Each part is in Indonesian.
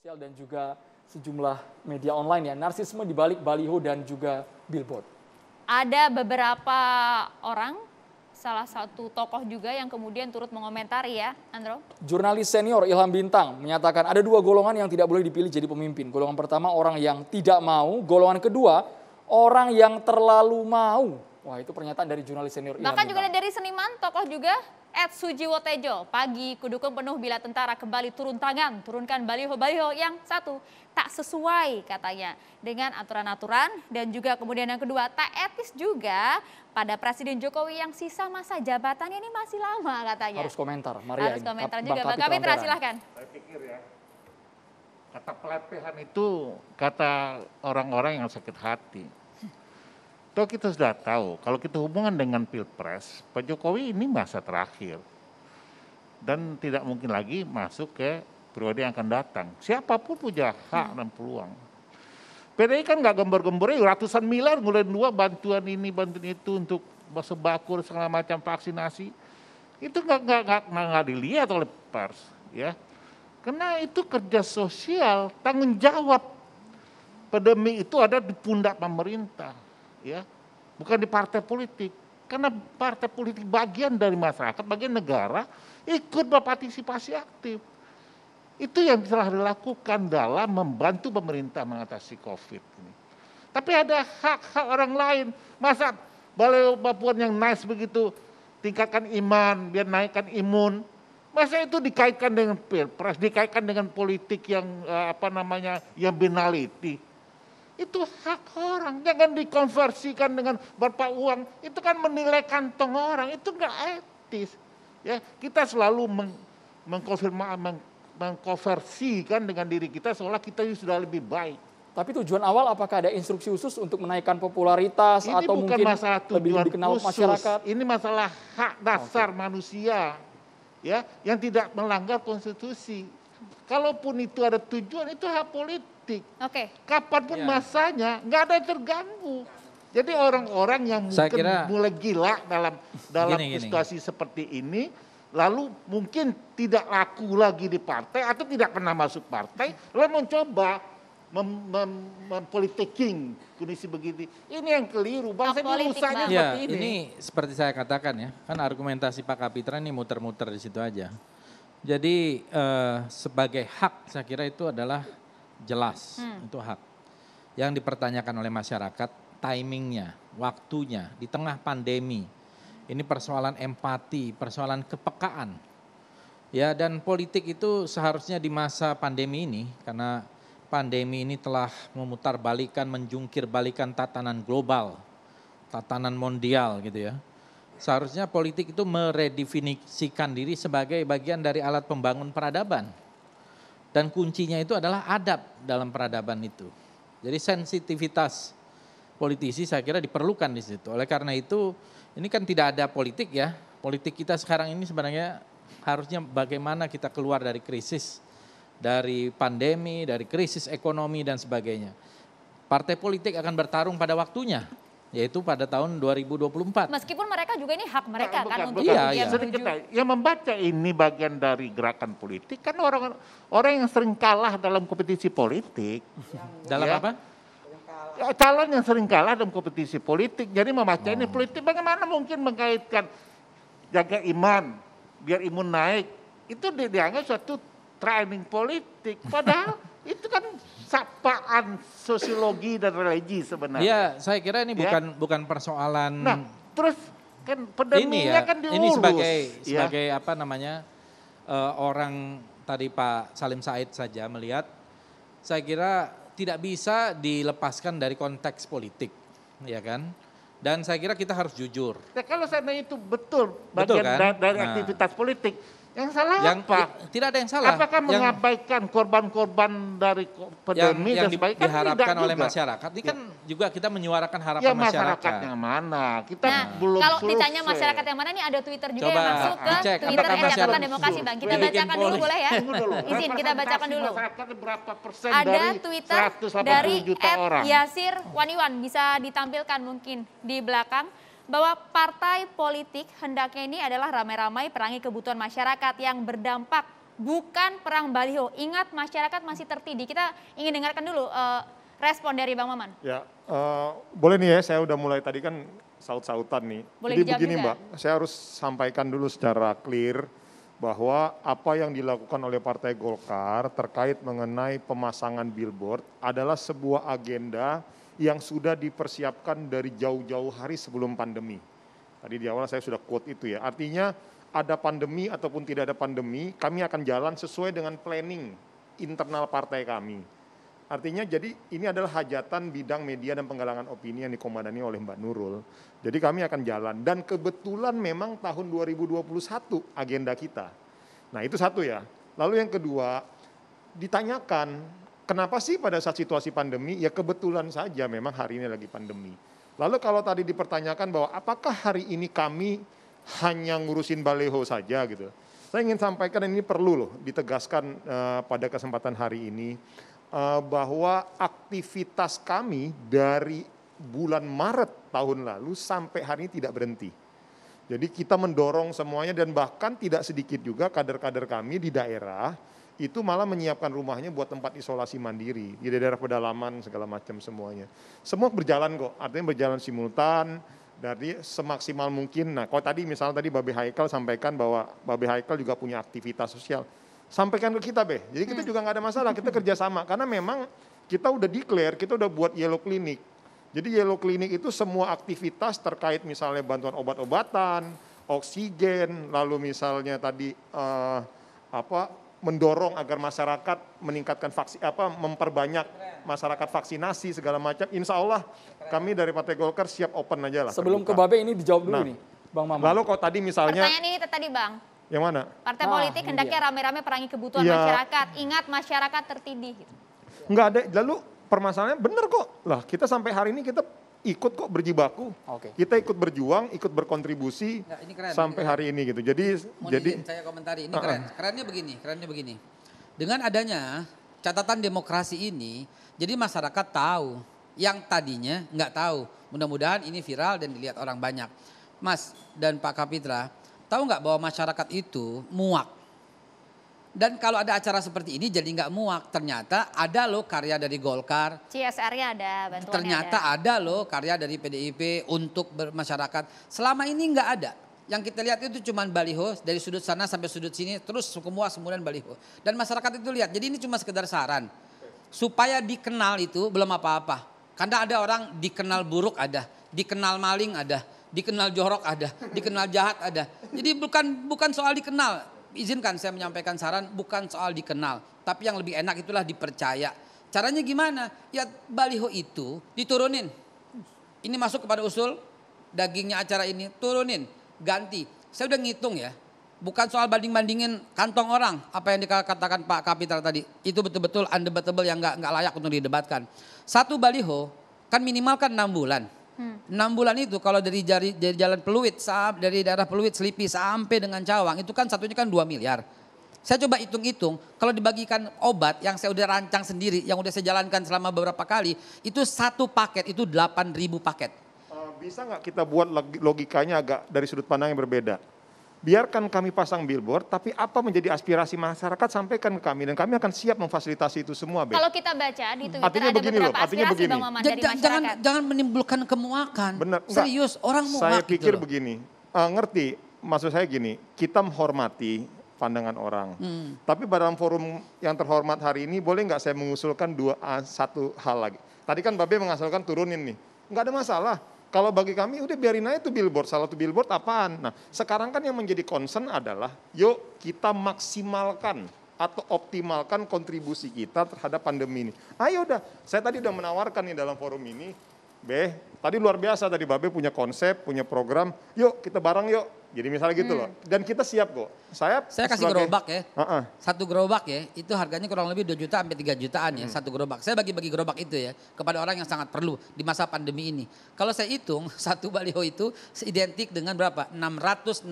sosial dan juga sejumlah media online ya, narsisme di balik baliho dan juga billboard. Ada beberapa orang, salah satu tokoh juga yang kemudian turut mengomentari ya, Andro. Jurnalis senior Ilham Bintang menyatakan ada dua golongan yang tidak boleh dipilih jadi pemimpin. Golongan pertama orang yang tidak mau, golongan kedua orang yang terlalu mau. Wah, itu pernyataan dari jurnalis senior Ilham Bahkan Bintang. juga dari seniman, tokoh juga, Sujiwo Tejo. Pagi kudukung penuh bila tentara kembali turun tangan, turunkan baliho-baliho yang satu tak sesuai katanya dengan aturan-aturan, dan juga kemudian yang kedua tak etis juga pada Presiden Jokowi yang sisa masa jabatannya ini masih lama katanya. Harus komentar, Maria. Harus komentar juga, Bang Kapitra silahkan. Saya pikir ya, kata pelecehan itu kata orang-orang yang sakit hati. Toh kita sudah tahu, kalau kita hubungan dengan Pilpres, Pak Jokowi ini masa terakhir. Dan tidak mungkin lagi masuk ke periode yang akan datang. Siapapun punya hak dan peluang. PDI kan nggak gembar-gembornya ratusan miliar ngulain dua bantuan ini, bantuan itu untuk sembako segala macam vaksinasi. Itu nggak dilihat oleh pers, ya. Karena itu kerja sosial, tanggung jawab pandemi itu ada di pundak pemerintah. Ya, bukan di partai politik, karena partai politik bagian dari masyarakat, bagian negara, ikut berpartisipasi aktif. Itu yang telah dilakukan dalam membantu pemerintah mengatasi COVID ini. Tapi ada hak-hak orang lain, masa balai Bapuan yang nice begitu, tingkatkan iman, biar naikkan imun, masa itu dikaitkan dengan pilpres, dikaitkan dengan politik yang yang banality. Itu hak orang, jangan dikonversikan dengan berapa uang. Itu kan menilai kantong orang, itu nggak etis. Ya, kita selalu mengkonversikan dengan diri kita seolah kita sudah lebih baik. Tapi tujuan awal apakah ada instruksi khusus untuk menaikkan popularitas ini atau bukan mungkin masalah lebih dikenal khusus. masyarakat? Ini masalah hak dasar manusia, ya, yang tidak melanggar konstitusi. Kalaupun itu ada tujuan, itu hak politik. Oke. Kapanpun masanya, nggak ada yang terganggu. Jadi orang-orang yang mungkin mulai gila dalam situasi seperti ini, lalu mungkin tidak laku lagi di partai atau tidak pernah masuk partai, lalu mencoba mempolitiking kondisi begini. Ini yang keliru. Bangsa ini rusaknya seperti ini. Ini seperti saya katakan ya, kan argumentasi Pak Kapitra ini muter-muter di situ aja. Jadi sebagai hak saya kira itu adalah jelas, itu hak. Yang dipertanyakan oleh masyarakat, timingnya, waktunya, di tengah pandemi. Ini persoalan empati, persoalan kepekaan. Ya, dan politik itu seharusnya di masa pandemi ini, karena pandemi ini telah memutarbalikkan, menjungkir balikan tatanan global, tatanan mondial gitu ya. Seharusnya politik itu meredefinisikan diri sebagai bagian dari alat pembangun peradaban. Dan kuncinya itu adalah adab dalam peradaban itu. Jadi sensitivitas politisi saya kira diperlukan di situ. Oleh karena itu ini kan tidak ada politik ya. Politik kita sekarang ini sebenarnya harusnya bagaimana kita keluar dari krisis, dari pandemi, dari krisis ekonomi dan sebagainya. Partai politik akan bertarung pada waktunya, yaitu pada tahun 2024. Meskipun mereka juga ini hak mereka kan untuk yang membaca ini bagian dari gerakan politik kan orang yang sering kalah dalam kompetisi politik. Dalam apa? Ya, calon yang sering kalah dalam kompetisi politik. Jadi membaca ini politik, bagaimana mungkin mengkaitkan jaga iman, biar imun naik. Itu dianggap suatu training politik. Padahal itu kan sapaan sosiologi dan religi sebenarnya. Iya, saya kira ini bukan persoalan. Nah, terus kan pandeminya kan diurus. Ini sebagai apa namanya orang tadi Pak Salim Said saja melihat, saya kira tidak bisa dilepaskan dari konteks politik, ya kan? Dan saya kira kita harus jujur. Ya, kalau sana itu betul bagian kan? dari aktivitas politik. Yang salah apa? Tidak ada yang salah. Apakah mengabaikan korban-korban dari pandemi yang dan sebagainya? Diharapkan oleh masyarakat. Ini kan juga kita menyuarakan harapan masyarakat. Masyarakat yang mana? Kita belum kalau ditanya masyarakat yang mana nih ada Twitter juga yang masuk ke Twitter Catatan Demokrasi Bang. Kita bacakan dulu boleh ya? Izin kita bacakan dulu. Berapa persen ada dari Twitter 180 dari juta orang? Yasir Waniwan, bisa ditampilkan mungkin di belakang. Bahwa partai politik hendaknya ini adalah ramai-ramai perangi kebutuhan masyarakat yang berdampak bukan perang baliho. Ingat masyarakat masih tertidih. Kita ingin dengarkan dulu respon dari Bang Maman. Ya, boleh nih ya, saya udah mulai tadi kan saut-sautan nih. Boleh Jadi dijawab begini juga. Mbak, saya harus sampaikan dulu secara clear bahwa apa yang dilakukan oleh Partai Golkar terkait mengenai pemasangan billboard adalah sebuah agenda yang sudah dipersiapkan dari jauh-jauh hari sebelum pandemi. Tadi di awal saya sudah quote itu ya, artinya ada pandemi ataupun tidak ada pandemi, kami akan jalan sesuai dengan planning internal partai kami. Artinya jadi ini adalah hajatan bidang media dan penggalangan opini yang dikomandani oleh Mbak Nurul. Jadi kami akan jalan dan kebetulan memang tahun 2021 agenda kita. Nah itu satu ya. Lalu yang kedua, ditanyakan kenapa sih pada saat situasi pandemi, ya kebetulan saja memang hari ini lagi pandemi. Lalu kalau tadi dipertanyakan bahwa apakah hari ini kami hanya ngurusin baliho saja gitu. Saya ingin sampaikan ini perlu loh ditegaskan pada kesempatan hari ini bahwa aktivitas kami dari bulan Maret tahun lalu sampai hari ini tidak berhenti. Jadi kita mendorong semuanya dan bahkan tidak sedikit juga kader-kader kami di daerah itu malah menyiapkan rumahnya buat tempat isolasi mandiri di daerah pedalaman segala macam semuanya. Semua berjalan kok, artinya berjalan simultan dari semaksimal mungkin. Nah, kalau tadi misalnya tadi Babe Haikal sampaikan bahwa Babe Haikal juga punya aktivitas sosial. Sampaikan ke kita, Be. Jadi kita juga nggak ada masalah, kita kerjasama karena memang kita udah declare, kita udah buat yellow clinic. Jadi yellow clinic itu semua aktivitas terkait misalnya bantuan obat-obatan, oksigen, lalu misalnya tadi mendorong agar masyarakat meningkatkan memperbanyak masyarakat vaksinasi segala macam. Insya Allah kami dari Partai Golkar siap open aja lah. Sebelum ke terbuka. Babe ini dijawab dulu Nah, nih, Bang Maman. Lalu kalau tadi misalnya Pertanyaan ini tadi Bang. yang mana? Partai Ah, politik ini hendaknya dia. rame-rame perangi kebutuhan Iya. masyarakat. Ingat masyarakat tertidih. Gitu. Enggak ada. Lalu permasalahannya bener kok. Lah kita sampai hari ini kita ikut kok berjibaku. Oke. Kita ikut berjuang, ikut berkontribusi Nggak, ini keren, sampai ini keren. hari ini gitu. Jadi Mohon izin saya komentari, ini keren. Kerennya begini. Dengan adanya catatan demokrasi ini, jadi masyarakat tahu yang tadinya nggak tahu. Mudah-mudahan ini viral dan dilihat orang banyak. Mas dan Pak Kapitra, tahu nggak bahwa masyarakat itu muak? Dan kalau ada acara seperti ini jadi nggak muak. Ternyata ada loh karya dari Golkar. CSR-nya ada, bantuannya Ternyata ada. ada loh karya dari PDIP untuk bermasyarakat. Selama ini nggak ada. Yang kita lihat itu cuma baliho dari sudut sana sampai sudut sini, terus kemudian baliho. Dan masyarakat itu lihat, jadi ini cuma sekedar saran. Supaya dikenal itu belum apa-apa. Karena ada orang dikenal buruk ada, dikenal maling ada, dikenal jorok ada, dikenal jahat ada. Jadi bukan soal dikenal. Izinkan saya menyampaikan saran, bukan soal dikenal. Tapi yang lebih enak itulah dipercaya. Caranya gimana? Ya baliho itu diturunin. Ini masuk kepada usul dagingnya acara ini, turunin. Ganti. Saya udah ngitung ya. Bukan soal banding-bandingin kantong orang. Apa yang dikatakan Pak Kapitra tadi. Itu betul-betul undebatable yang nggak layak untuk didebatkan. Satu baliho kan minimal kan 6 bulan. 6 bulan itu kalau dari jalan Peluit, dari daerah Peluit, Selipi sampai dengan Cawang. Itu kan satunya kan 2 miliar. Saya coba hitung-hitung. Kalau dibagikan obat yang saya udah rancang sendiri. Yang udah saya jalankan selama beberapa kali. Itu satu paket itu 8.000 paket. bisa nggak kita buat logikanya agak dari sudut pandang yang berbeda? Biarkan kami pasang billboard, tapi apa menjadi aspirasi masyarakat sampaikan ke kami dan kami akan siap memfasilitasi itu semua. Kalau kita baca di Twitter Artinya ada begini beberapa loh, artinya aspirasi begini. Bang Maman dari masyarakat. Jangan menimbulkan kemuakan. Benar, enggak. Serius, orang muak Saya gitu pikir loh. begini, ngerti, maksud saya gini, kita menghormati pandangan orang. Tapi dalam forum yang terhormat hari ini, boleh nggak saya mengusulkan satu hal lagi. Tadi kan Babe mengusulkan turunin nih, nggak ada masalah. Kalau bagi kami udah biarin aja tuh billboard, salah satu billboard apaan. Nah sekarang kan yang menjadi concern adalah yuk kita maksimalkan atau optimalkan kontribusi kita terhadap pandemi ini. Ayo udah, saya tadi udah menawarkan nih dalam forum ini, tadi luar biasa tadi Babe punya konsep, punya program, yuk kita bareng yuk. Jadi misalnya gitu loh, dan kita siap kok. Saya kasih gerobak ya, Uh-uh. satu gerobak ya, itu harganya kurang lebih 2 juta sampai 3 jutaan ya, satu gerobak. Saya bagi-bagi gerobak itu ya, kepada orang yang sangat perlu di masa pandemi ini. Kalau saya hitung, satu baliho itu identik dengan berapa? 660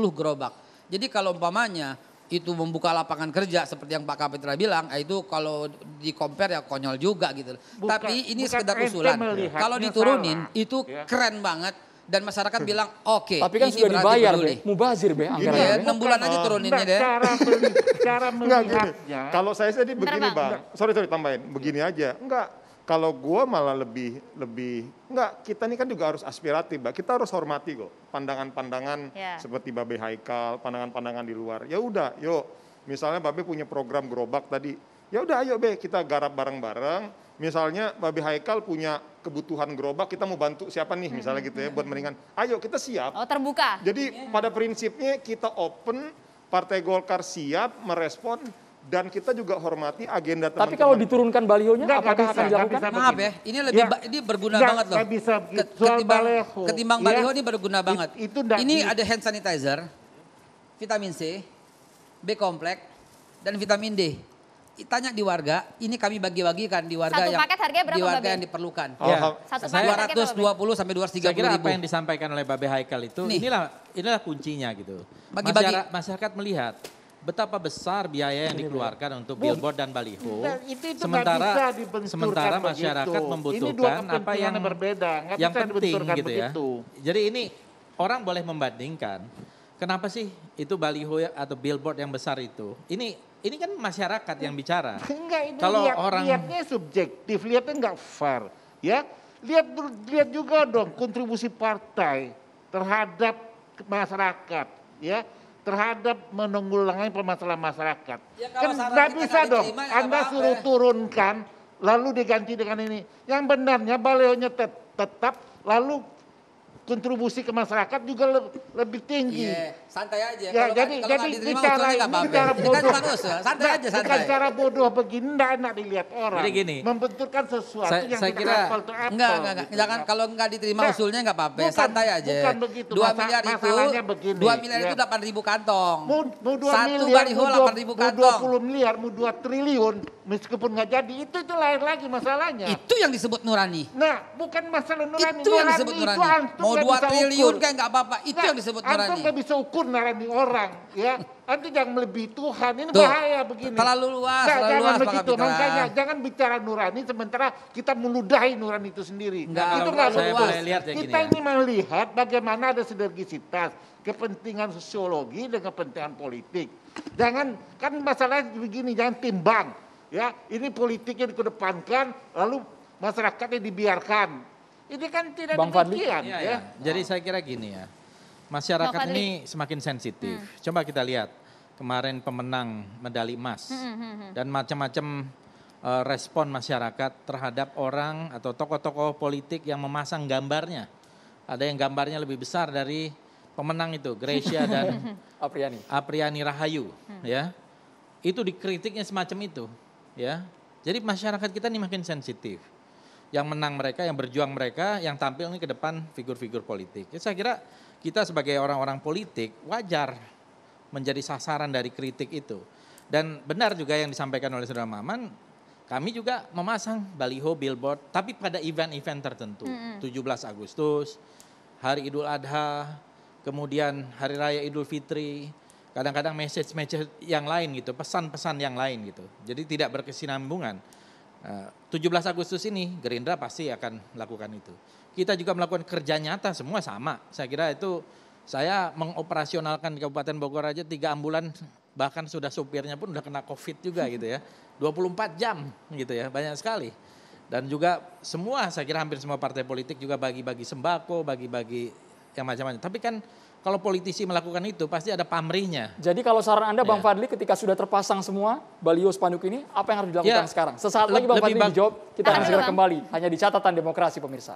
gerobak. Jadi kalau umpamanya itu membuka lapangan kerja seperti yang Pak Kapitra bilang, itu kalau di-compare ya konyol juga gitu. Tapi ini sekedar usulan. Kalau diturunin itu keren banget. dan masyarakat bilang oke. Tapi kan ini sudah berarti dibayar, peduli. Be. Mubazir, Be, Iya, anggarannya. 6 bulan aja turuninnya Enggak, deh. cara Enggak gini, melihatnya. kalau saya tadi begini Bang. Bang, sorry tambahin, begini aja. Enggak, kalau gua malah lebih, enggak, kita ini kan juga harus aspiratif, Mbak. Kita harus hormati kok pandangan-pandangan Ya. seperti Babe Haikal, pandangan-pandangan di luar. Ya udah, yuk, misalnya Babe punya program gerobak tadi, ya udah ayo Be, kita garap bareng-bareng. Misalnya Babe Haikal punya kebutuhan gerobak, kita mau bantu siapa nih misalnya gitu ya, buat mendingan. Ayo kita siap. Oh, terbuka. Jadi pada prinsipnya kita open, Partai Golkar siap merespon, dan kita juga hormati agenda teman-teman. Tapi kalau diturunkan balihonya, Nggak apakah bisa, akan nggak dilakukan? bisa. Maaf ya, ini lebih Ya. ini berguna Nggak, banget loh. nggak bisa begitu. Soal Ketimbang baliho, ketimbang ya. baliho ini berguna banget. Itu nggak Ini bisa. ada hand sanitizer, vitamin C, B kompleks, dan vitamin D. Tanya di warga, ini kami bagi-bagikan di warga Satu yang paket harganya berapa, di warga Babe? yang diperlukan. Ya, Satu saya, paket harganya berapa, Be? 220 sampai 230 saya kira ribu. apa yang disampaikan oleh Babe Haikal itu, Nih. inilah kuncinya gitu. Bagi-bagi. Masyarakat melihat betapa besar biaya yang dikeluarkan untuk billboard dan baliho. Nah, itu nggak Sementara bisa dibenturkan sementara begitu. masyarakat Ini dua membutuhkan apa kepentingan yang berbeda, nggak yang bisa penting dibenturkan gitu ya. begitu. Jadi ini orang boleh membandingkan. Kenapa sih itu baliho atau billboard yang besar itu? Ini kan masyarakat yang bicara. Enggak, ini Kalau orang lihatnya subjektif, lihatnya enggak fair, ya. Lihat juga dong kontribusi partai terhadap masyarakat, ya, terhadap menanggulangi permasalahan masyarakat. Ya, Kan kalau saran nggak kita bisa nggak dong, diterima, ya Anda nggak apa-apa. suruh turunkan, lalu diganti dengan ini. Yang benarnya balihonya tetap, lalu kontribusi ke masyarakat juga lebih tinggi. Iya, santai aja. Ya, Kalau jadi nggak diterima usulnya nggak apa-apa. ini cara Ini kan bodoh. cuma usul, santai Nggak, aja, Bukan santai. cara bodoh begini, enggak enak dilihat orang. Jadi gini, Membenturkan sesuatu saya yang kira- tidak apple to apple. Enggak. gitu Jangan kan. kalau enggak diterima Nggak, usulnya enggak apa-apa. bukan- Santai aja. bukan begitu. 2 miliar itu, Masalahnya begini, 2 miliar ya. itu 8.000 kantong. Mau 2 Satu miliar, baliho mau 8.000 kantong. 20 miliar, mau 2 triliun, meskipun nggak jadi, itu lain lagi masalahnya. Itu yang disebut nurani. Nah, bukan masalah nurani. Itu yang disebut itu nurani. antum Mau nggak 2 bisa triliun ukur. kayak enggak apa-apa. Itu yang disebut Antum nurani. nggak bisa ukur nurani orang, ya. Antum jangan melebihi Tuhan, ini Tuh, bahaya begini. terlalu luas, Nggak, terlalu jangan luas, Pak begitu, Kapitra. makanya jangan bicara nurani sementara kita meludahi nurani itu sendiri. Nggak, itu kalau nggak saya luas. boleh lihat ya gini Kita ya. ini melihat bagaimana ada sinergisitas kepentingan sosiologi dengan kepentingan politik. Jangan, kan masalahnya begini, jangan timbang. Ya, ini politiknya dikedepankan, lalu masyarakatnya dibiarkan. Ini kan tidak Bang Fadli? demikian. Iya, Ya. ya. Jadi saya kira gini ya, masyarakat Bang Fadli. ini semakin sensitif. Coba kita lihat kemarin pemenang medali emas dan macam-macam respon masyarakat terhadap orang atau tokoh-tokoh politik yang memasang gambarnya. Ada yang gambarnya lebih besar dari pemenang itu, Gracia dan Apriani Rahayu, ya. Itu dikritiknya semacam itu, ya. Jadi masyarakat kita ini makin sensitif. Yang menang mereka, yang berjuang mereka, yang tampil ini ke depan figur-figur politik. Ya, saya kira kita sebagai orang-orang politik wajar menjadi sasaran dari kritik itu. Dan benar juga yang disampaikan oleh Saudara Maman, kami juga memasang baliho, billboard, tapi pada event-event tertentu. 17 Agustus, Hari Idul Adha, kemudian Hari Raya Idul Fitri, kadang-kadang message-message yang lain gitu, pesan-pesan yang lain gitu. Jadi tidak berkesinambungan. 17 Agustus ini Gerindra pasti akan lakukan itu. Kita juga melakukan kerja nyata semua sama. Saya kira itu saya mengoperasionalkan di Kabupaten Bogor aja 3 ambulan, bahkan sudah supirnya pun udah kena COVID juga gitu ya. 24 jam gitu ya, banyak sekali. Dan juga semua, saya kira hampir semua partai politik juga bagi-bagi sembako, bagi-bagi yang macam-macam. Tapi kan kalau politisi melakukan itu pasti ada pamrihnya. Jadi kalau saran Anda Bang Ya. Fadli ketika sudah terpasang semua baliho spanduk ini, apa yang harus dilakukan Ya, sekarang? Sesaat lagi Bang lebih Fadli dijawab, kita akan Tahan dulu, segera Bang. kembali. Hanya di catatan demokrasi pemirsa.